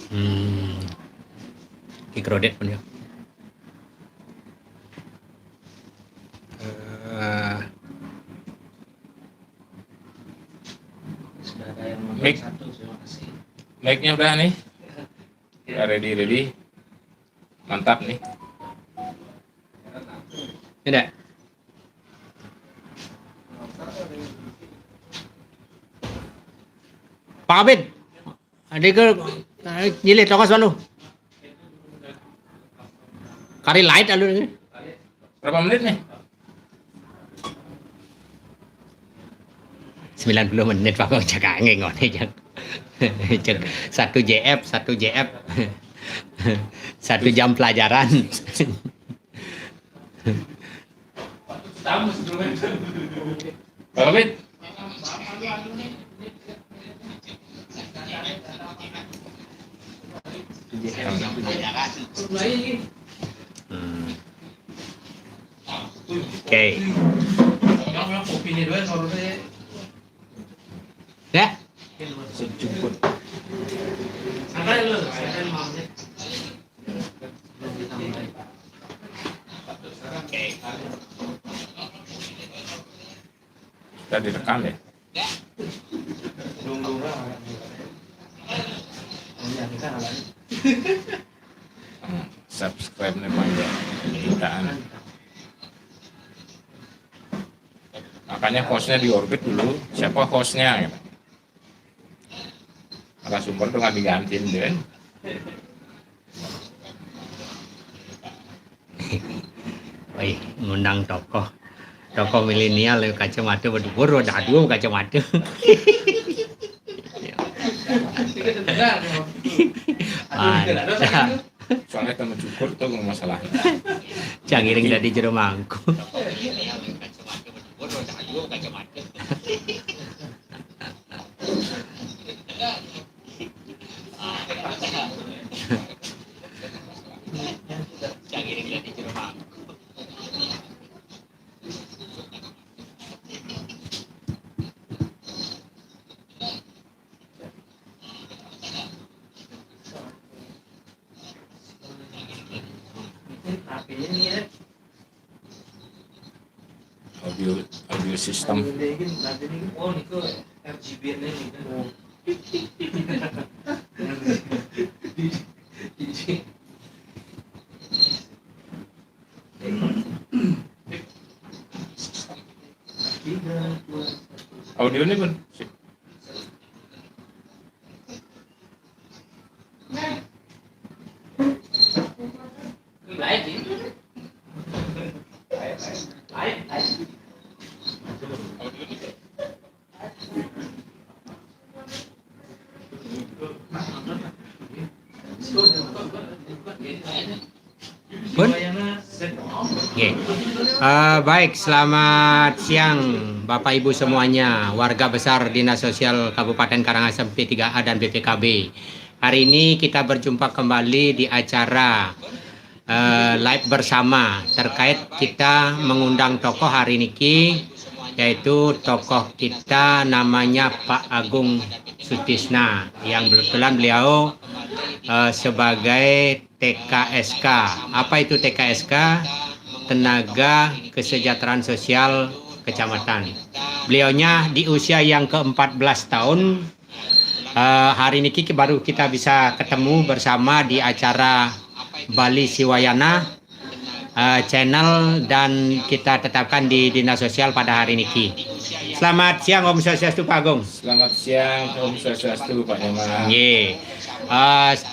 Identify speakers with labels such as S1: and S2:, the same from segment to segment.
S1: Hmm, Kikrodet pun ya.
S2: Sudah ada yang
S3: Mic.
S2: satu, terima kasih.
S3: Mic-nya udah nih. Udah ready. Mantap nih.
S1: Tidak. Pak Abid, adik ke jilid tokos lu. Kari light alur ini.
S3: Berapa menit nih?
S1: 90 menit Pak Bang cak angin ngone cak. Cak 1 JF, 1 JF. 1 jam pelajaran.
S3: Berapa menit?
S1: Hmm. Oke. Ya.
S3: Sejuput. Sudah direkam ya? Subscribe nih banyak jutaan. Makanya hostnya di orbit dulu. Siapa hostnya? Gitu. Narasumber tuh nggak digantiin deh.
S1: Wih, ngundang tokoh milenial kacamata berdua ada dua kacamata. Mantap.
S3: Soalnya temen cukur tuh nggak masalah.
S1: Cangiring dari jero mangku.
S3: Audio system.
S2: Oh, niku RGB ini
S3: Audio ini pun.
S1: Pun? Oke. Baik, selamat siang Bapak Ibu semuanya, warga besar Dinas Sosial Kabupaten Karangasem P3A dan BPKB. Hari ini kita berjumpa kembali di acara live bersama terkait kita mengundang tokoh hari ini, yaitu tokoh kita namanya Pak Agung Sutisna, yang kebetulan beliau sebagai TKSK. Apa itu TKSK? Tenaga Kesejahteraan Sosial Kecamatan. Beliaunya di usia yang ke-14 tahun. Hari ini baru kita bisa ketemu bersama di acara Bali Siwayana channel, dan kita tetapkan di Dinas Sosial pada hari ini. Selamat siang Om Swastiastu Pak Agung.
S3: Selamat siang Om Swastiastu Pak Nyoman.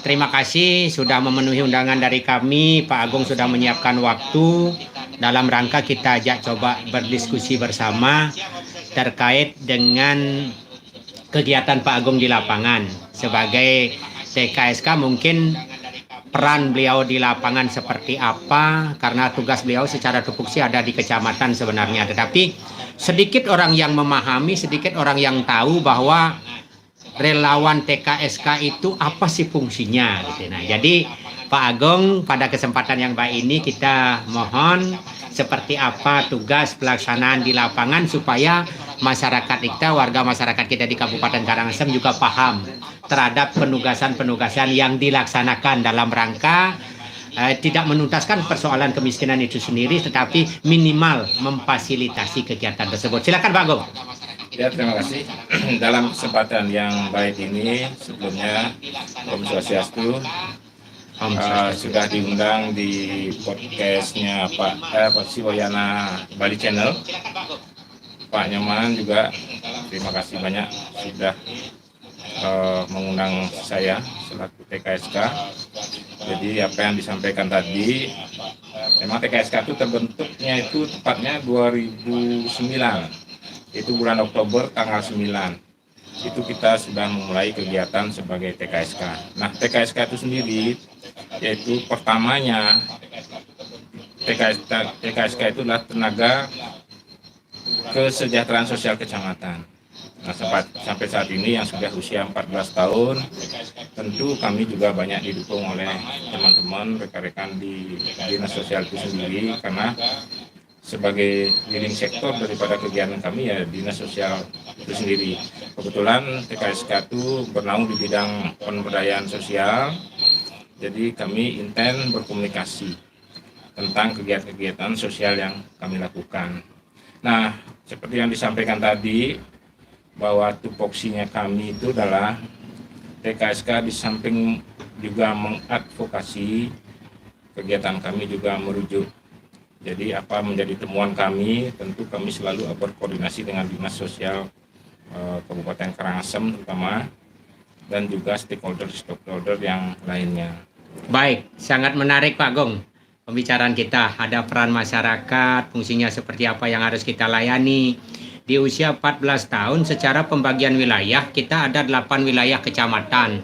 S1: Terima kasih sudah memenuhi undangan dari kami. Pak Agung sudah menyiapkan waktu dalam rangka kita ajak coba berdiskusi bersama terkait dengan kegiatan Pak Agung di lapangan. Sebagai TKSK mungkin peran beliau di lapangan seperti apa, karena tugas beliau secara tupoksi ada di kecamatan sebenarnya. Tetapi sedikit orang yang memahami, sedikit orang yang tahu bahwa relawan TKSK itu apa sih fungsinya gitu. Nah, jadi Pak Agung pada kesempatan yang baik ini kita mohon seperti apa tugas pelaksanaan di lapangan supaya masyarakat kita, warga masyarakat kita di Kabupaten Karangasem juga paham terhadap penugasan-penugasan yang dilaksanakan dalam rangka tidak menuntaskan persoalan kemiskinan itu sendiri, tetapi minimal memfasilitasi kegiatan tersebut. Silakan Pak Agung.
S3: Ya, terima kasih. Dalam kesempatan yang baik ini, sebelumnya Om Swastiastu sudah diundang di podcastnya Pak Siwoyana Bali Channel. Pak Nyoman juga terima kasih banyak sudah mengundang saya selaku TKSK. Jadi apa yang disampaikan tadi, memang TKSK itu terbentuknya itu tepatnya 2009. Itu bulan Oktober tanggal 9. Itu kita sudah memulai kegiatan sebagai TKSK. Nah, TKSK itu sendiri, yaitu pertamanya TKSK itu adalah tenaga kesejahteraan sosial kecamatan. Nah, sampai saat ini yang sudah usia 14 tahun, tentu kami juga banyak didukung oleh teman-teman, rekan-rekan di Dinas Sosial itu sendiri, karena sebagai leading sektor daripada kegiatan kami ya Dinas Sosial itu sendiri. Kebetulan TKSK itu bernaung di bidang pemberdayaan sosial, jadi kami intens berkomunikasi tentang kegiatan-kegiatan sosial yang kami lakukan. Nah, seperti yang disampaikan tadi, bahwa tupoksinya kami itu adalah TKSK di samping juga mengadvokasi, kegiatan kami juga merujuk. Jadi apa menjadi temuan kami, tentu kami selalu berkoordinasi dengan Dinas Sosial Kabupaten Karangasem terutama, dan juga stakeholder yang lainnya.
S1: Baik, sangat menarik Pak Agung pembicaraan kita. Ada peran masyarakat, fungsinya seperti apa yang harus kita layani. Di usia 14 tahun secara pembagian wilayah kita ada 8 wilayah kecamatan.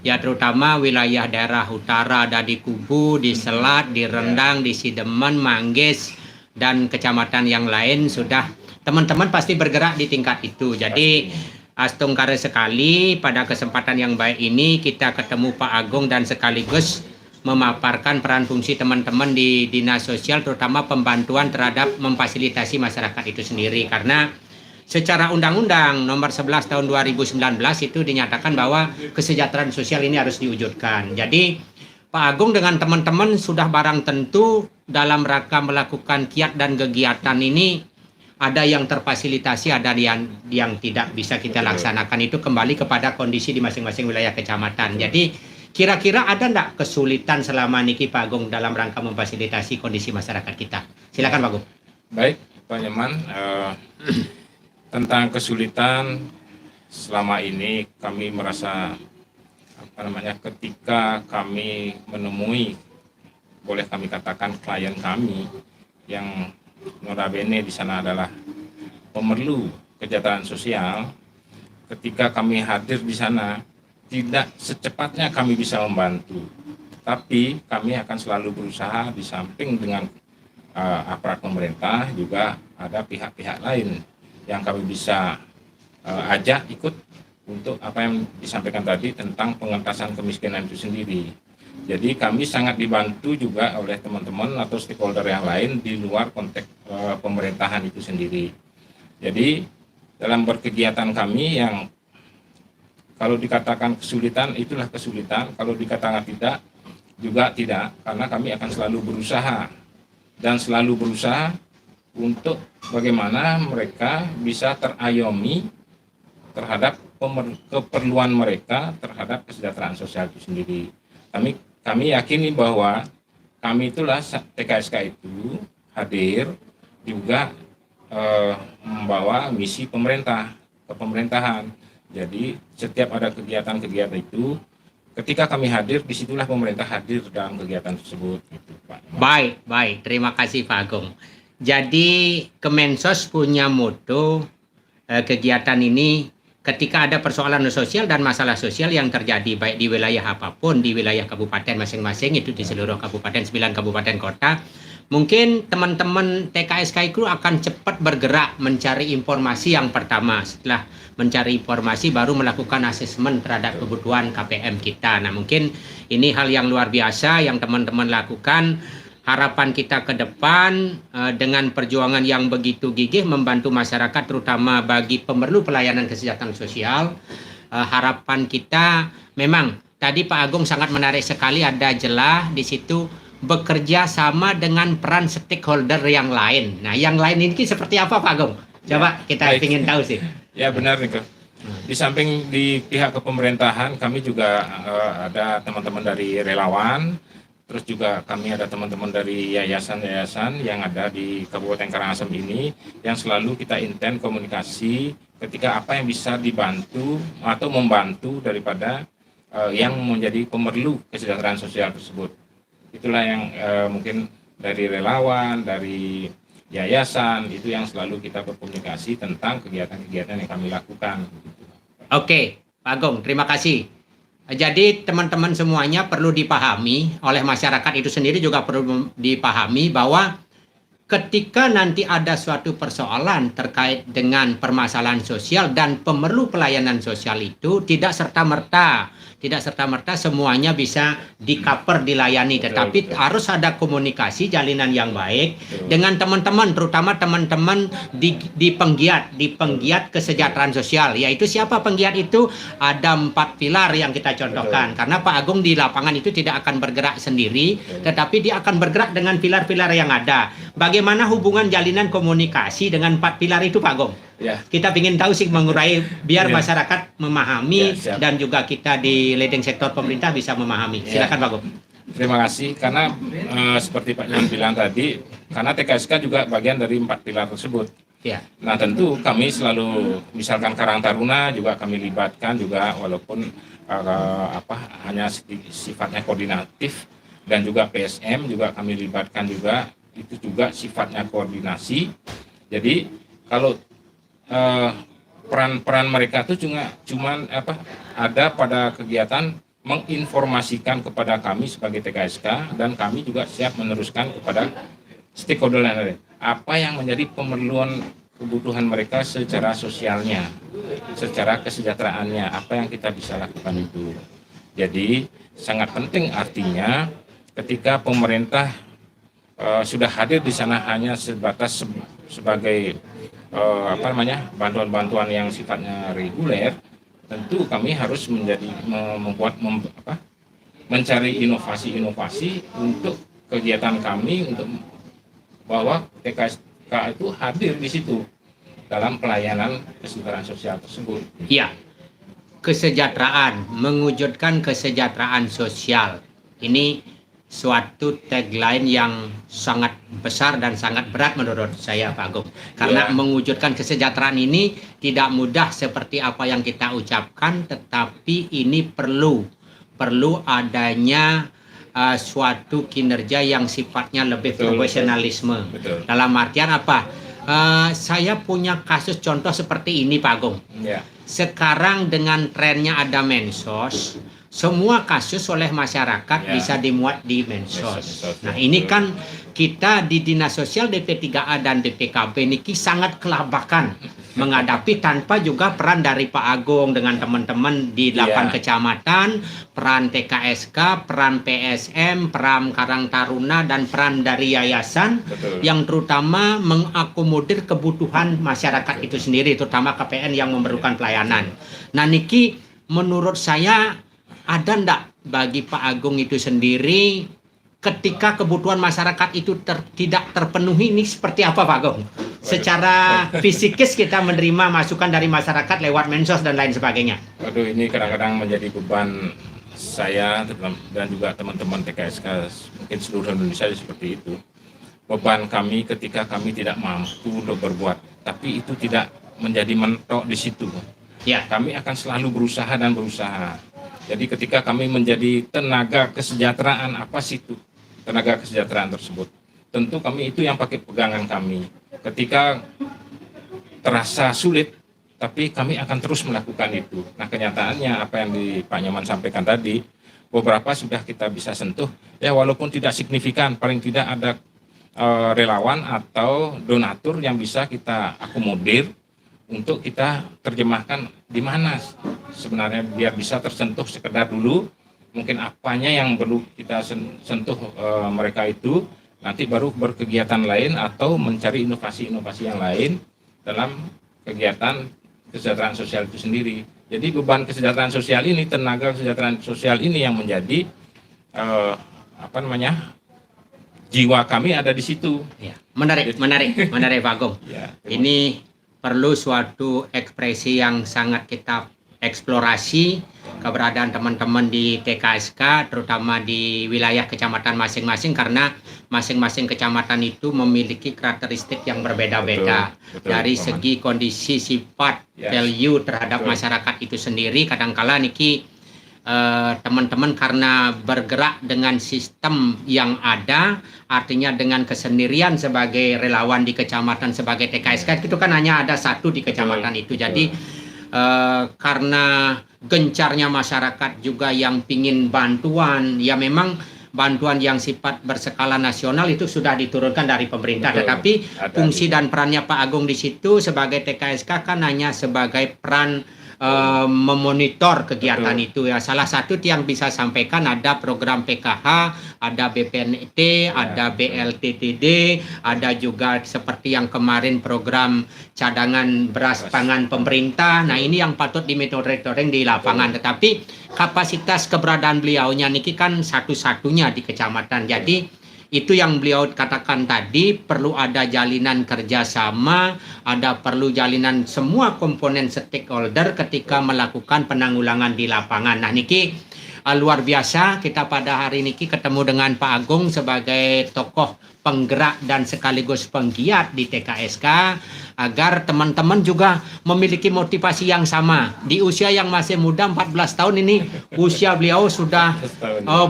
S1: Ya, terutama wilayah daerah utara ada di Kubu, di Selat, di Rendang, di Sidemen, Manggis, dan kecamatan yang lain sudah teman-teman pasti bergerak di tingkat itu. Jadi astungkare sekali pada kesempatan yang baik ini kita ketemu Pak Agung dan sekaligus memaparkan peran fungsi teman-teman di Dinas Sosial, terutama pembantuan terhadap memfasilitasi masyarakat itu sendiri. Karena secara undang-undang nomor 11 tahun 2019 itu dinyatakan bahwa kesejahteraan sosial ini harus diwujudkan. Jadi Pak Agung dengan teman-teman sudah barang tentu dalam rangka melakukan kiat dan kegiatan ini ada yang terfasilitasi, ada yang tidak bisa kita laksanakan. Itu kembali kepada kondisi di masing-masing wilayah kecamatan. Jadi kira-kira ada enggak kesulitan selama niki Pak Agung dalam rangka memfasilitasi kondisi masyarakat kita? Silakan Pak Agung.
S3: Baik, Pak Nyoman, tentang kesulitan selama ini kami merasa ketika kami menemui, boleh kami katakan klien kami yang notabene di sana adalah pemerlu kesejahteraan sosial, ketika kami hadir di sana tidak secepatnya kami bisa membantu, tapi kami akan selalu berusaha di samping dengan aparat pemerintah juga ada pihak-pihak lain yang kami bisa ajak ikut untuk apa yang disampaikan tadi tentang pengentasan kemiskinan itu sendiri. Jadi kami sangat dibantu juga oleh teman-teman atau stakeholder yang lain di luar konteks pemerintahan itu sendiri. Jadi dalam berkegiatan kami yang kalau dikatakan kesulitan, itulah kesulitan. Kalau dikatakan tidak, juga tidak. Karena kami akan selalu berusaha. Dan selalu berusaha untuk bagaimana mereka bisa terayomi terhadap keperluan mereka terhadap kesejahteraan sosial itu sendiri. Kami yakini bahwa kami itulah TKSK itu hadir juga membawa misi pemerintah ke pemerintahan. Jadi setiap ada kegiatan-kegiatan itu, ketika kami hadir, disitulah pemerintah hadir dalam kegiatan tersebut. Gitu, Pak.
S1: Baik. Terima kasih Pak Agung. Jadi Kemensos punya moto kegiatan ini, ketika ada persoalan sosial dan masalah sosial yang terjadi baik di wilayah apapun, di wilayah kabupaten masing-masing, itu di seluruh kabupaten, 9 kabupaten kota, mungkin teman-teman TKSK itu akan cepat bergerak mencari informasi yang pertama. Setelah mencari informasi baru melakukan asesmen terhadap kebutuhan KPM kita. Nah, mungkin ini hal yang luar biasa yang teman-teman lakukan. Harapan kita ke depan dengan perjuangan yang begitu gigih membantu masyarakat, terutama bagi pemerlu pelayanan kesejahteraan sosial, harapan kita memang tadi Pak Agung sangat menarik sekali, ada jelas di situ bekerja sama dengan peran stakeholder yang lain. Nah, yang lain ini seperti apa Pak Agung? Coba kita
S3: baik.
S1: ingin tahu sih.
S3: Ya benar Niko. Di samping di pihak kepemerintahan, kami juga ada teman-teman dari relawan, terus juga kami ada teman-teman dari yayasan-yayasan yang ada di Kabupaten Karangasem ini, yang selalu kita intens komunikasi ketika apa yang bisa dibantu atau membantu daripada yang menjadi pemerlu kesejahteraan sosial tersebut. Itulah yang mungkin dari relawan, dari yayasan, itu yang selalu kita berkomunikasi tentang kegiatan-kegiatan yang kami lakukan.
S1: Oke, Pak Agung, terima kasih. Jadi teman-teman semuanya perlu dipahami, oleh masyarakat itu sendiri juga perlu dipahami bahwa ketika nanti ada suatu persoalan terkait dengan permasalahan sosial dan pemerlu pelayanan sosial itu tidak serta-merta semuanya bisa di-cover, dilayani, tetapi
S3: betul.
S1: harus ada komunikasi, jalinan yang baik
S3: Betul.
S1: dengan teman-teman, terutama teman-teman di penggiat kesejahteraan sosial. Yaitu siapa penggiat itu? Ada 4 pilar yang kita contohkan. Karena Pak Agung di lapangan itu tidak akan bergerak sendiri, tetapi dia akan bergerak dengan pilar-pilar yang ada. Bagaimana hubungan jalinan komunikasi dengan 4 pilar itu Pak Agung?
S3: Ya,
S1: Kita ingin tahu sih, mengurai biar
S3: Ya.
S1: masyarakat memahami,
S3: Ya, siap.
S1: dan juga kita di leading sektor pemerintah bisa memahami.
S3: Ya.
S1: Silakan Pak Agung.
S3: terima kasih karena seperti Pak Jan bilang tadi, karena TKSK juga bagian dari 4 pilar tersebut.
S1: Ya.
S3: Nah tentu kami selalu, misalkan Karang Taruna juga kami libatkan juga, walaupun hanya sifatnya koordinatif, dan juga PSM juga kami libatkan juga, itu juga sifatnya koordinasi. Jadi kalau peran-peran mereka itu cuman ada pada kegiatan menginformasikan kepada kami sebagai TKSK, dan kami juga siap meneruskan kepada stakeholder lain, apa yang menjadi pemerluan kebutuhan mereka secara sosialnya, secara kesejahteraannya, apa yang kita bisa lakukan itu. Jadi sangat penting artinya ketika pemerintah sudah hadir di sana hanya sebatas sebagai bantuan-bantuan yang sifatnya reguler, tentu kami harus mencari inovasi-inovasi untuk kegiatan kami, untuk bahwa TKSK itu hadir di situ dalam pelayanan kesejahteraan sosial tersebut.
S1: Iya. Kesejahteraan, mewujudkan kesejahteraan sosial. Ini suatu tagline yang sangat besar dan sangat berat menurut saya Pak Agung. Karena
S3: Ya.
S1: mewujudkan kesejahteraan ini tidak mudah seperti apa yang kita ucapkan, tetapi ini perlu adanya suatu kinerja yang sifatnya lebih
S3: Betul,
S1: profesionalisme.
S3: Betul.
S1: Dalam artian apa? Saya punya kasus contoh seperti ini Pak Agung.
S3: Ya.
S1: Sekarang dengan trennya ada mensos, semua kasus oleh masyarakat
S3: Ya.
S1: bisa dimuat di mensos.
S3: Mensos,
S1: Nah,
S3: betul.
S1: ini kan kita di Dinas Sosial DP3A dan DPKP niki sangat kelabakan menghadapi tanpa juga peran dari Pak Agung dengan teman-teman di 8
S3: Ya.
S1: kecamatan, peran TKSK, peran PSM, peran Karang Taruna, dan peran dari yayasan
S3: Betul.
S1: yang terutama mengakomodir kebutuhan masyarakat itu sendiri, terutama KPN yang memerlukan pelayanan. Nah, niki menurut saya ada ndak bagi Pak Agung itu sendiri ketika kebutuhan masyarakat itu tidak terpenuhi, ini seperti apa Pak Agung? Secara fisikis kita menerima masukan dari masyarakat lewat mensos dan lain sebagainya.
S3: Waduh, ini kadang-kadang menjadi beban saya dan juga teman-teman TKSK mungkin seluruh Indonesia seperti itu. Beban kami ketika kami tidak mampu untuk berbuat, tapi itu tidak menjadi mentok di situ.
S1: Ya.
S3: Kami akan selalu berusaha dan berusaha. Jadi ketika kami menjadi tenaga kesejahteraan, apa sih itu tenaga kesejahteraan tersebut? Tentu kami itu yang pakai pegangan kami. Ketika terasa sulit, tapi kami akan terus melakukan itu. Nah, kenyataannya apa yang Pak Nyoman sampaikan tadi, beberapa sudah kita bisa sentuh, ya walaupun tidak signifikan, paling tidak ada relawan atau donatur yang bisa kita akomodir untuk kita terjemahkan di mana sebenarnya biar bisa tersentuh sekedar dulu, mungkin apanya yang perlu kita sentuh mereka itu, nanti baru berkegiatan lain atau mencari inovasi-inovasi yang lain dalam kegiatan kesejahteraan sosial itu sendiri. Jadi beban kesejahteraan sosial ini, tenaga kesejahteraan sosial ini yang menjadi jiwa kami ada di situ.
S1: Ya. Menarik Pak Agung.
S3: Ya,
S1: Ini perlu suatu ekspresi yang sangat kita eksplorasi keberadaan teman-teman di TKSK, terutama di wilayah kecamatan masing-masing, karena masing-masing kecamatan itu memiliki karakteristik yang berbeda-beda.
S3: Betul,
S1: Dari
S3: Paman.
S1: segi kondisi, sifat,
S3: Yes.
S1: value terhadap
S3: Betul.
S1: masyarakat itu sendiri. Kadangkala niki teman-teman karena bergerak dengan sistem yang ada, artinya dengan kesendirian sebagai relawan di kecamatan sebagai TKSK, itu kan hanya ada satu di kecamatan itu. Jadi karena gencarnya masyarakat juga yang pingin bantuan, ya memang bantuan yang sifat berskala nasional itu sudah diturunkan dari pemerintah.
S3: Betul.
S1: Tetapi
S3: Ada
S1: fungsi
S3: juga.
S1: dan perannya Pak Agung di situ sebagai TKSK kan hanya sebagai peran memonitor kegiatan
S3: Betul.
S1: itu ya. Salah satu yang bisa sampaikan ada program PKH, ada BPNT, ada BLTTD, ada juga seperti yang kemarin program cadangan beras pangan pemerintah. Nah, ini yang patut dimonitoring di lapangan. Tetapi kapasitas keberadaan beliaunya niki kan satu-satunya di kecamatan. Jadi itu yang beliau katakan tadi, perlu ada jalinan kerjasama, ada perlu jalinan semua komponen stakeholder ketika melakukan penanggulangan di lapangan. Nah, niki luar biasa kita pada hari niki ketemu dengan Pak Agung sebagai tokoh penggerak dan sekaligus penggiat di TKSK, agar teman-teman juga memiliki motivasi yang sama. Di usia yang masih muda 14 tahun ini, usia beliau sudah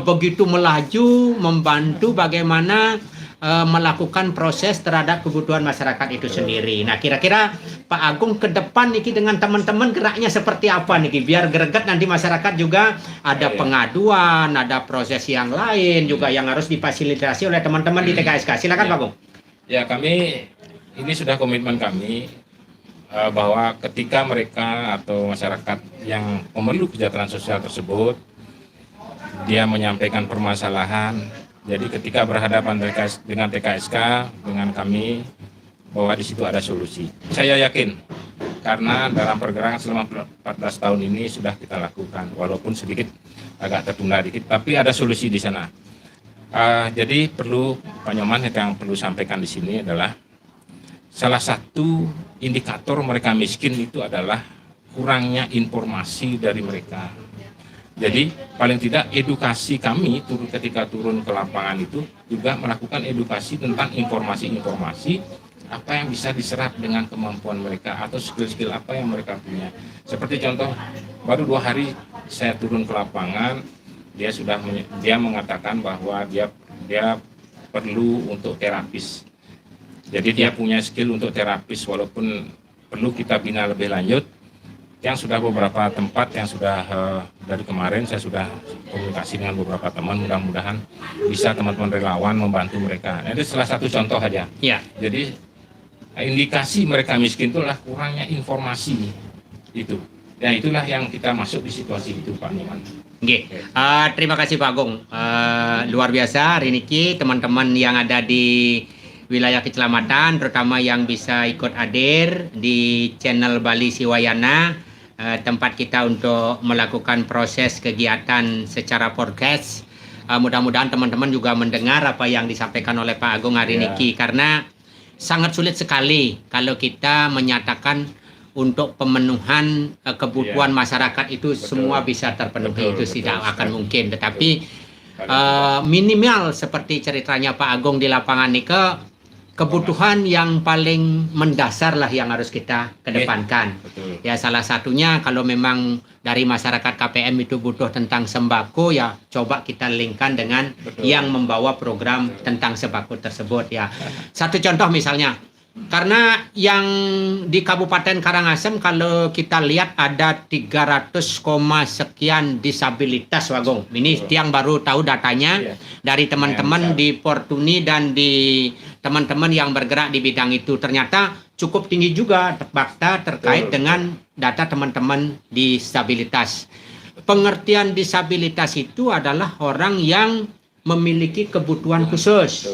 S1: begitu melaju membantu bagaimana melakukan proses terhadap kebutuhan masyarakat itu sendiri. Nah, kira-kira Pak Agung ke depan niki dengan teman-teman geraknya seperti apa niki, biar greget nanti masyarakat juga ada pengaduan, ada proses yang lain juga yang harus difasilitasi oleh teman-teman di TKSK. Silakan Pak Agung.
S3: Ya, kami ini sudah komitmen kami bahwa ketika mereka atau masyarakat yang memerlukan kesejahteraan sosial tersebut, dia menyampaikan permasalahan. Jadi ketika berhadapan dengan TKSK, dengan kami, bahwa di situ ada solusi. Saya yakin, karena dalam pergerakan selama 14 tahun ini sudah kita lakukan, walaupun sedikit agak tertunda dikit, tapi ada solusi di sana. Jadi perlu Pak Nyoman yang perlu sampaikan di sini adalah salah satu indikator mereka miskin itu adalah kurangnya informasi dari mereka. Jadi paling tidak edukasi kami ketika turun ke lapangan itu juga melakukan edukasi tentang informasi-informasi apa yang bisa diserap dengan kemampuan mereka atau skill-skill apa yang mereka punya. Seperti contoh, baru 2 hari saya turun ke lapangan, dia mengatakan bahwa dia perlu untuk terapis. Jadi dia punya skill untuk terapis, walaupun perlu kita bina lebih lanjut. Yang sudah beberapa tempat yang sudah dari kemarin saya sudah komunikasi dengan beberapa teman, mudah-mudahan bisa teman-teman relawan membantu mereka. Nah, itu salah satu contoh aja.
S1: Ya.
S3: Jadi indikasi mereka miskin itu adalah kurangnya informasi itu. Ya, itulah yang kita masuk di situasi itu, Pak Nyoman.
S1: Oke, terima kasih Pak Agung. Luar biasa hari ini teman-teman yang ada di wilayah kecamatan, terutama yang bisa ikut hadir di channel Bali Siwayana, tempat kita untuk melakukan proses kegiatan secara podcast. Mudah-mudahan teman-teman juga mendengar apa yang disampaikan oleh Pak Agung hari ini, karena sangat sulit sekali kalau kita menyatakan untuk pemenuhan kebutuhan masyarakat itu semua bisa terpenuhi. Itu tidak akan mungkin. Tetapi minimal seperti ceritanya Pak Agung di lapangan ini, kebutuhan yang paling mendasar lah yang harus kita kedepankan.
S3: Betul.
S1: Ya, salah satunya kalau memang dari masyarakat KPM itu butuh tentang sembako, ya coba kita linkkan dengan yang membawa program tentang sembako tersebut ya. Satu contoh misalnya, karena yang di Kabupaten Karangasem kalau kita lihat ada 300, sekian disabilitas, Wagong. Ini yang baru tahu datanya dari teman-teman di Portuni dan di teman-teman yang bergerak di bidang itu. Ternyata cukup tinggi juga fakta terkait dengan data teman-teman disabilitas. Pengertian disabilitas itu adalah orang yang memiliki kebutuhan khusus,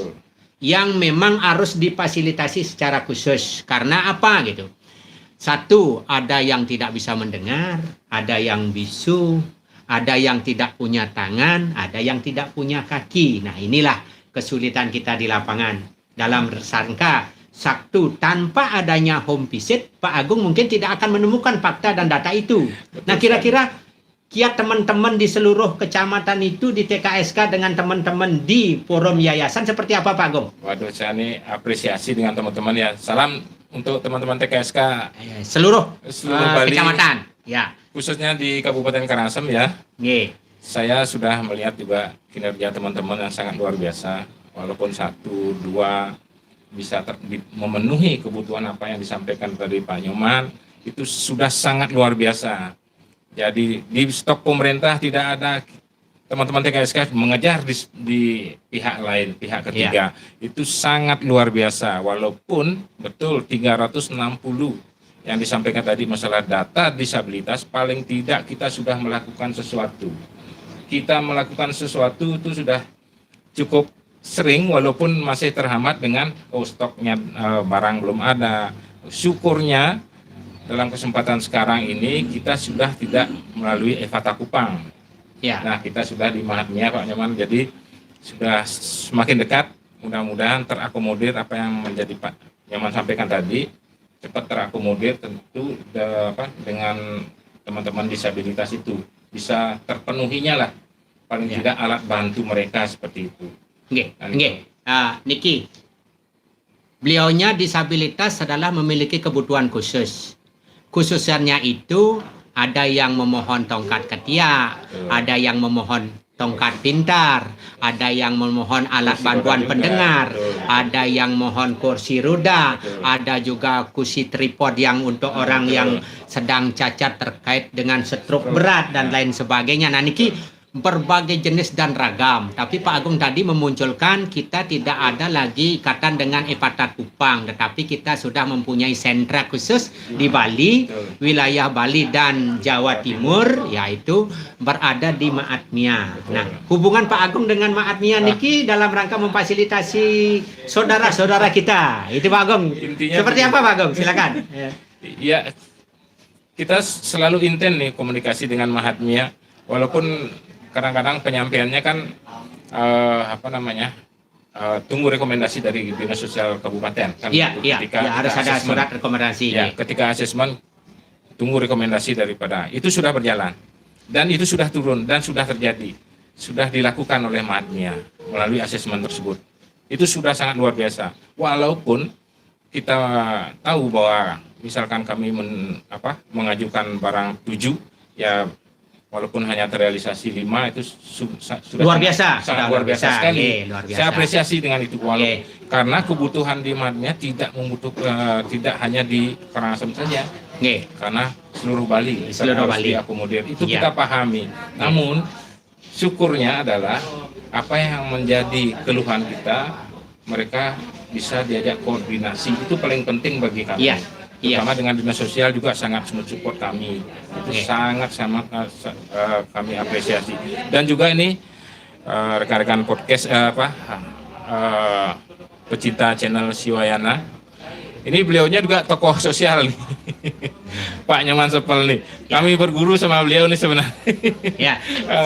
S1: yang memang harus difasilitasi secara khusus. Karena apa gitu? Satu, ada yang tidak bisa mendengar, ada yang bisu, ada yang tidak punya tangan, ada yang tidak punya kaki. Nah, inilah kesulitan kita di lapangan. Dalam rangka satu, tanpa adanya home visit, Pak Agung mungkin tidak akan menemukan fakta dan data itu. Nah, kira-kira kiat teman-teman di seluruh kecamatan itu di TKSK dengan teman-teman di forum yayasan seperti apa, Pak Agung?
S3: Waduh, saya ini apresiasi dengan teman-teman ya. Salam untuk teman-teman TKSK
S1: Seluruh
S3: Bali,
S1: kecamatan. Ya.
S3: khususnya di Kabupaten Karangasem ya.
S1: Nggih.
S3: Saya sudah melihat juga kinerja teman-teman yang sangat luar biasa. Walaupun 1, 2 bisa memenuhi kebutuhan apa yang disampaikan tadi Pak Nyoman, itu sudah sangat luar biasa. Jadi di stok pemerintah tidak ada teman-teman TKSK mengejar di pihak lain, pihak ketiga. Itu sangat luar biasa. Walaupun betul 360 yang disampaikan tadi masalah data disabilitas, paling tidak kita sudah melakukan sesuatu. Kita melakukan sesuatu itu sudah cukup sering, walaupun masih terhambat dengan stoknya barang belum ada. Syukurnya dalam kesempatan sekarang ini kita sudah tidak melalui Evata Kupang.
S1: Ya.
S3: Nah, kita sudah di Mahatmia Pak Nyoman, jadi sudah semakin dekat. Mudah-mudahan terakomodir apa yang menjadi Pak Nyoman sampaikan tadi, cepat terakomodir tentu dengan teman-teman disabilitas itu bisa terpenuhinya lah, paling tidak alat bantu mereka seperti itu.
S1: Nggih. Niki, beliaunya disabilitas adalah memiliki kebutuhan khusus. Khususannya itu ada yang memohon tongkat ketiak, ada yang memohon tongkat pintar, ada yang memohon alat bantuan pendengar, ada yang mohon kursi roda, ada juga kursi tripod yang untuk orang yang sedang cacat terkait dengan stroke berat dan lain sebagainya. Nah, niki berbagai jenis dan ragam. Tapi Pak Agung tadi memunculkan kita tidak ada lagi ikatan dengan Evata Kupang, tetapi kita sudah mempunyai sentra khusus di Bali, wilayah Bali dan Jawa Timur, yaitu berada di Mahatmia. Nah, hubungan Pak Agung dengan Mahatmia niki dalam rangka memfasilitasi saudara-saudara kita. Itu Pak Agung.
S3: Intinya
S1: seperti apa Pak Agung? Silakan.
S3: Ya, kita selalu intens nih komunikasi dengan Mahatmia, walaupun kadang-kadang penyampaiannya kan tunggu rekomendasi dari Dinas Sosial Kabupaten kan.
S1: Iya, harus ada
S3: asesmen.
S1: surat rekomendasi.
S3: Ya, ketika asesmen tunggu rekomendasi daripada itu sudah berjalan dan itu sudah turun dan sudah terjadi, sudah dilakukan oleh Mahatmia melalui asesmen tersebut. Itu sudah sangat luar biasa. Walaupun kita tahu bahwa misalkan kami mengajukan barang 7 ya, walaupun hanya terrealisasi 5 itu sudah
S1: luar biasa,
S3: sangat luar biasa sekali.
S1: Luar biasa.
S3: Saya apresiasi dengan itu, karena kebutuhan di Mahatmia tidak membutuhkan tidak hanya di Karangasem saja, karena seluruh Bali harus diakomodir. Itu kita pahami. Namun syukurnya adalah apa yang menjadi keluhan kita, mereka bisa diajak koordinasi, itu paling penting bagi kami. Terutama dengan Dinas Sosial juga sangat support kami. Itu sangat kami apresiasi. Dan juga ini rekan-rekan podcast pecinta channel Siwayana. Ini beliaunya juga tokoh sosial nih. Pak Nyoman Sepel nih. Kami berguru sama beliau nih sebenarnya.
S1: Ya,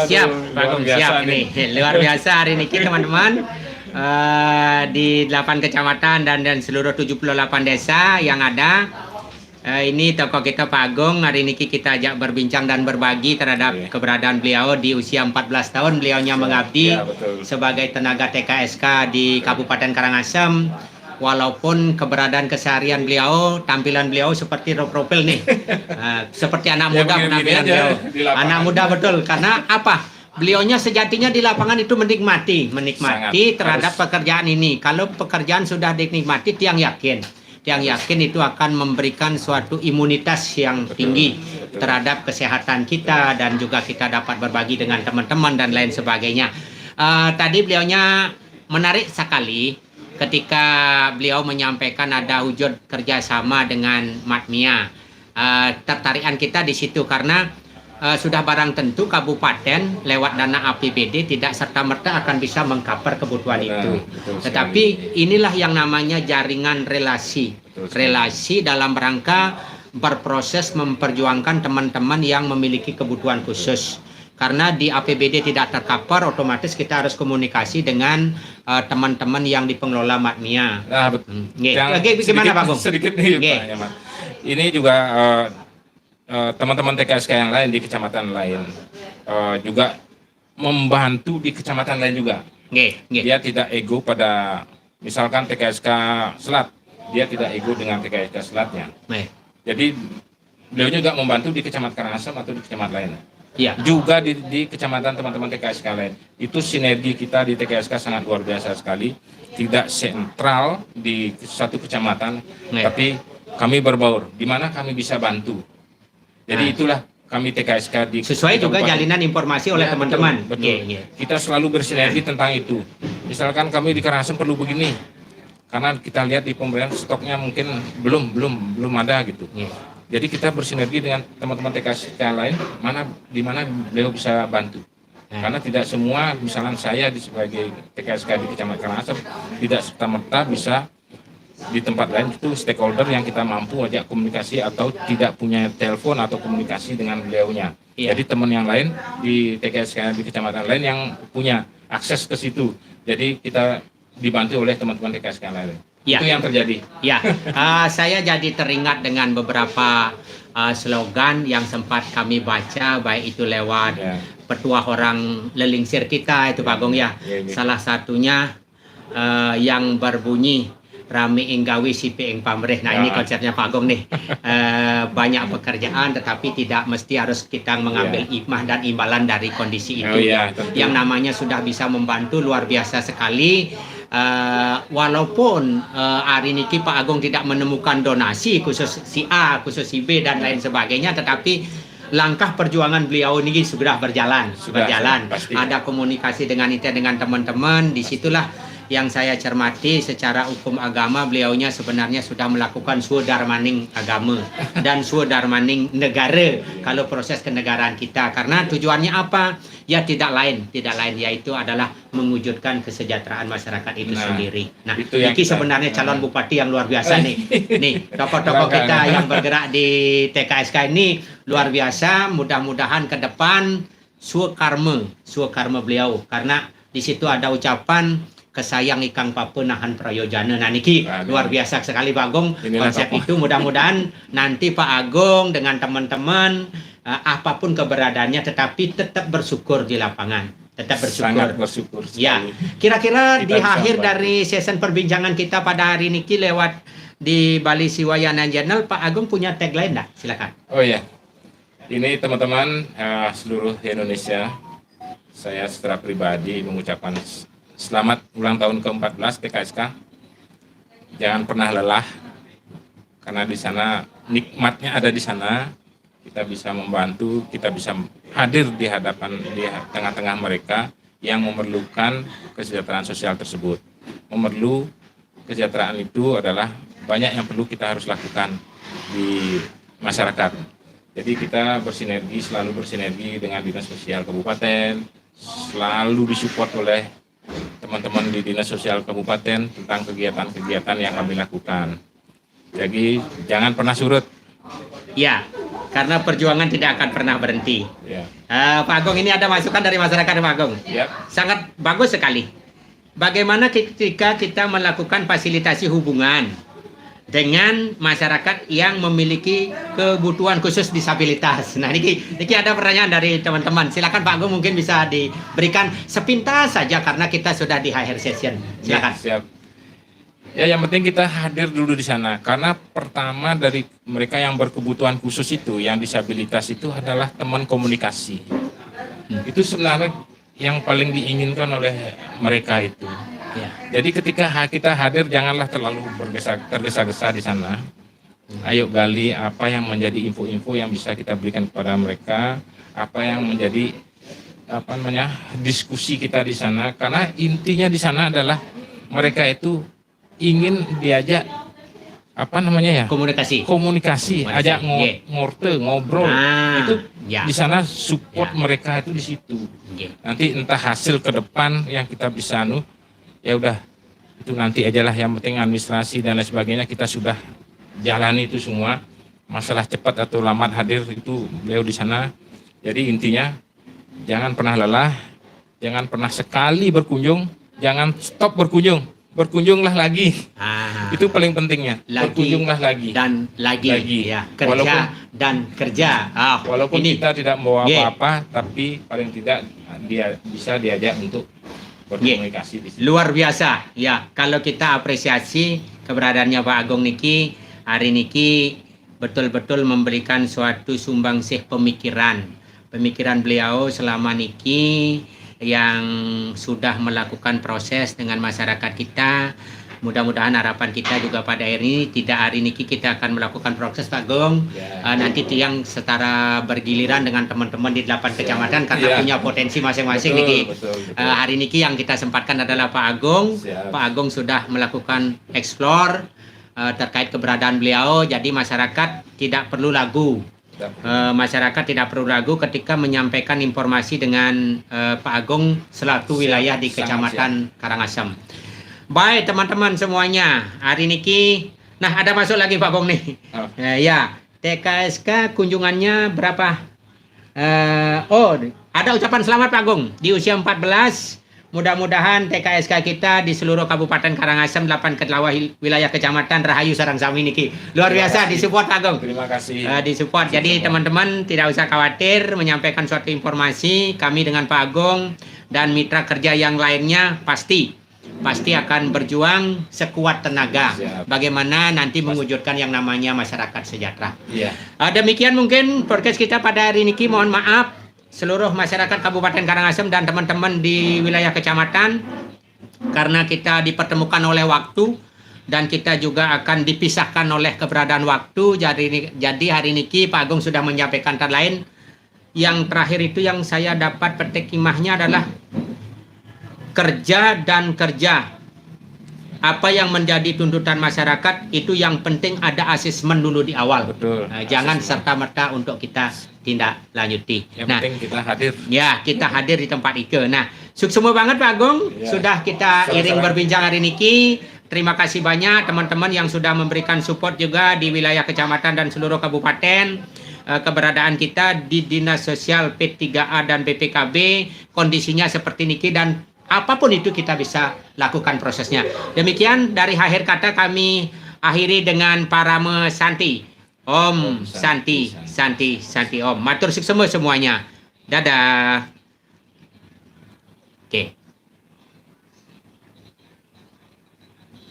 S1: siap Pak Agung, siap nih. Luar biasa hari ini teman-teman. Di 8 kecamatan dan seluruh 78 desa yang ada. Ini tokoh kita Pak Agung. Hari ini kita ajak berbincang dan berbagi terhadap keberadaan beliau di usia 14 tahun. Beliaunya mengabdi sebagai tenaga TKSK di Kabupaten Karangasem. Walaupun keberadaan keseharian beliau, tampilan beliau seperti profil nih. Seperti anak muda penampilan beliau. Anak muda betul. Karena apa? Beliaunya sejatinya di lapangan itu menikmati terhadap pekerjaan ini. Kalau pekerjaan sudah dinikmati, tiang yakin itu akan memberikan suatu imunitas yang tinggi terhadap kesehatan kita, dan juga kita dapat berbagi dengan teman-teman dan lain sebagainya. Tadi beliaunya menarik sekali ketika beliau menyampaikan ada wujud kerjasama dengan Mahatmia. Tertarikan kita di situ karena sudah barang tentu kabupaten lewat dana APBD tidak serta-merta akan bisa mengcover kebutuhan itu. Tetapi inilah yang namanya jaringan relasi dalam rangka berproses memperjuangkan teman-teman yang memiliki kebutuhan khusus. Karena di APBD tidak tercover, otomatis kita harus komunikasi dengan teman-teman yang di pengelola Matmia.
S3: Nah, betul.
S1: Nggih. Gimana Pak Agung?
S3: Sedikit nih
S1: Nggih.
S3: Pak Yaman. Ini juga teman-teman TKSK yang lain di kecamatan lain juga membantu di kecamatan lain juga.
S1: Nggih, nggih.
S3: Dia tidak ego pada misalkan TKSK Selat, dia tidak ego dengan TKSK Selatnya.
S1: Nggih.
S3: Jadi beliau juga membantu di kecamatan Karangasem atau di kecamatan lain.
S1: Iya.
S3: Juga di kecamatan teman-teman TKSK lain. Itu sinergi kita di TKSK sangat luar biasa sekali. Tidak sentral di satu kecamatan,
S1: Nggih.
S3: tapi kami berbaur. Di mana kami bisa bantu. Jadi
S1: Nah.
S3: itulah kami TKSK di
S1: Sesuai
S3: di
S1: juga
S3: kabupaten.
S1: jalinan informasi oleh
S3: Ya,
S1: teman-teman.
S3: Betul.
S1: Nggih, nggih.
S3: Kita selalu bersinergi tentang itu. Misalkan kami di Karangasem perlu begini. Karena kita lihat di pemberian stoknya mungkin belum ada gitu.
S1: Nggih.
S3: Jadi kita bersinergi dengan teman-teman TKSK lain di mana beliau bisa bantu. Karena tidak semua, misalnya saya sebagai TKSK di Kecamatan Karangasem tidak serta-merta bisa di tempat lain itu stakeholder yang kita mampu ajak komunikasi atau tidak punya telepon atau komunikasi dengan beliaunya.
S1: Iya.
S3: Jadi teman yang lain di TKSK di kecamatan lain yang punya akses ke situ. Jadi kita dibantu oleh teman-teman TKSK lain.
S1: Iya.
S3: Itu yang terjadi.
S1: Ya, saya jadi teringat dengan beberapa slogan yang sempat kami baca, baik itu lewat
S3: Ya.
S1: petuah orang lelingsir kita itu Pak Agung ya.
S3: Ya, ya.
S1: Salah satunya yang berbunyi Rami Inggawi Sipi Ing Pamrih. Nah, ini
S3: Ya.
S1: konsepnya Pak Agung nih. Banyak pekerjaan tetapi tidak mesti harus kita mengambil hikmah dan imbalan dari kondisi itu.
S3: Oh, ya, tentu.
S1: Yang namanya sudah bisa membantu luar biasa sekali. Walaupun hari ini Pak Agung tidak menemukan donasi khusus si A, khusus si B dan lain sebagainya, tetapi langkah perjuangan beliau ini sudah berjalan.
S3: Sudah, pasti.
S1: Ada komunikasi dengan teman-teman. Disitulah yang saya cermati secara hukum agama, beliaunya sebenarnya sudah melakukan sudarmaning agama dan sudarmaning negara kalau proses kenegaraan kita. Karena tujuannya apa? Ya tidak lain yaitu adalah mewujudkan kesejahteraan masyarakat itu sendiri. Nah,
S3: itu yang
S1: Niki
S3: kita-
S1: sebenarnya calon bupati yang luar biasa nih. Nih, tokoh-tokoh kita yang bergerak di TKSK ini luar biasa. Mudah-mudahan ke depan karma beliau, karena di situ ada ucapan kesayang ikang papa nahan prayojana. Nah niki
S3: Aduh.
S1: luar biasa sekali Pak Agung.
S3: Inilah
S1: Konsep
S3: tokoh.
S1: itu mudah-mudahan nanti Pak Agung dengan teman-teman apapun keberadaannya tetapi tetap bersyukur di lapangan. Tetap bersyukur.
S3: Sangat bersyukur
S1: Ya,
S3: sekali.
S1: kira-kira
S3: Kita
S1: di
S3: bisa
S1: akhir
S3: membantu.
S1: dari sesi perbincangan kita pada hari ini lewat di Bali Siwayan Channel, Pak Agung punya tagline enggak? Silakan.
S3: Oh ya, ini teman-teman seluruh Indonesia, saya secara pribadi mengucapkan selamat ulang tahun ke-14 TKSK. Jangan pernah lelah, karena di sana nikmatnya ada di sana. Kita bisa membantu, kita bisa hadir di tengah-tengah mereka yang memerlukan kesejahteraan sosial tersebut. Memerlu kesejahteraan itu adalah banyak yang perlu kita harus lakukan di masyarakat. Jadi kita selalu bersinergi dengan Dinas Sosial Kabupaten, selalu disupport oleh teman-teman di Dinas Sosial Kabupaten tentang kegiatan-kegiatan yang kami lakukan. Jadi jangan pernah surut.
S1: Ya, karena perjuangan tidak akan pernah berhenti.
S3: Ya.
S1: Pak Agung, ini ada masukan dari masyarakat Pak Agung.
S3: Ya.
S1: Sangat bagus sekali. Bagaimana ketika kita melakukan fasilitasi hubungan dengan masyarakat yang memiliki kebutuhan khusus disabilitas. Nah, ini ada pertanyaan dari teman-teman. Silakan Pak Agung, mungkin bisa diberikan sepintas saja karena kita sudah di akhir session. Silakan.
S3: Ya, siap. Ya, yang penting kita hadir dulu di sana. Karena pertama dari mereka yang berkebutuhan khusus itu, yang disabilitas itu adalah teman komunikasi. Itu sebenarnya yang paling diinginkan oleh mereka itu.
S1: Ya.
S3: Jadi ketika kita hadir janganlah terlalu tergesa-gesa di sana. Ayo gali apa yang menjadi info-info yang bisa kita berikan kepada mereka, apa yang menjadi diskusi kita di sana. Karena intinya di sana adalah mereka itu ingin diajak komunikasi, ajak ngobrol. Itu
S1: ya.
S3: di sana support
S1: Ya.
S3: mereka itu di situ.
S1: Ya.
S3: Nanti entah hasil ke depan yang kita bisa ya udah itu nanti aja lah, yang penting administrasi dan lain sebagainya kita sudah jalani itu semua. masalah cepat atau lambat hadir itu beliau di sana. Jadi intinya jangan pernah lelah, jangan pernah sekali berkunjung, jangan stop berkunjung, berkunjunglah lagi. Itu paling pentingnya. Berkunjunglah lagi
S1: dan lagi. Ya, kerja
S3: Walaupun-
S1: dan kerja.
S3: Walaupun
S1: ini
S3: kita tidak membawa
S1: Ye.
S3: apa-apa, tapi paling tidak dia bisa diajak untuk berkomunikasi di sini.
S1: luar biasa. Ya, kalau kita apresiasi keberadaannya Pak Agung niki hari niki betul-betul memberikan suatu sumbangsih pemikiran beliau selama niki yang sudah melakukan proses dengan masyarakat kita. Mudah-mudahan harapan kita juga pada hari ini kita akan melakukan proses Pak Agung.
S3: Ya.
S1: Nanti yang setara bergiliran dengan teman-teman di 8 kecamatan karena
S3: Ya.
S1: punya potensi masing-masing
S3: Betul,
S1: niki.
S3: betul.
S1: Hari ini yang kita sempatkan adalah Pak Agung.
S3: Siap.
S1: Pak Agung sudah melakukan explore terkait keberadaan beliau. Jadi masyarakat tidak perlu ragu. Masyarakat tidak perlu ragu ketika menyampaikan informasi dengan Pak Agung selaku wilayah di
S3: Sangat
S1: Kecamatan Karangasem. Baik teman-teman semuanya, hari niki, nah ada masuk lagi Pak Agung nih.
S3: Oh.
S1: Ya, TKSK kunjungannya berapa? Ada ucapan selamat Pak Agung di usia 14. Mudah-mudahan TKSK kita di seluruh Kabupaten Karangasem 8 wilayah Kecamatan Rahayu Sarangsami niki. Luar biasa disupport Pak Agung.
S3: Terima kasih.
S1: Disupport. Jadi teman-teman tidak usah khawatir menyampaikan suatu informasi. Kami dengan Pak Agung dan mitra kerja yang lainnya pasti akan berjuang sekuat tenaga.
S3: Siap.
S1: Bagaimana nanti mewujudkan yang namanya masyarakat sejahtera.
S3: Iya.
S1: Demikian mungkin podcast kita pada hari ini. Mohon maaf seluruh masyarakat Kabupaten Karangasem dan teman-teman di wilayah kecamatan karena kita dipertemukan oleh waktu dan kita juga akan dipisahkan oleh keberadaan waktu. Jadi hari ini Pak Agung sudah menyampaikan hal lain. Yang terakhir itu yang saya dapat petik hikmahnya adalah kerja dan kerja. Apa yang menjadi tuntutan masyarakat itu yang penting ada asesmen dulu di awal.
S3: Betul.
S1: Jangan
S3: Asesmen.
S1: serta-merta untuk kita tindak lanjuti.
S3: Yang penting kita hadir.
S1: Ya, kita hadir di tempat Ike. Nah, sukses banget Pak Agung.
S3: Ya.
S1: Sudah kita
S3: Sama-sama.
S1: iring berbincang hari ini. Terima kasih banyak teman-teman yang sudah memberikan support juga di wilayah kecamatan dan seluruh kabupaten. Keberadaan kita di Dinas Sosial P3A dan BPKB kondisinya seperti niki dan apapun itu kita bisa lakukan prosesnya. Demikian dari akhir kata kami akhiri dengan parame Santi. Om Santi, Santi, Santi Om. Matur sukses semuanya. Dadah. Oke.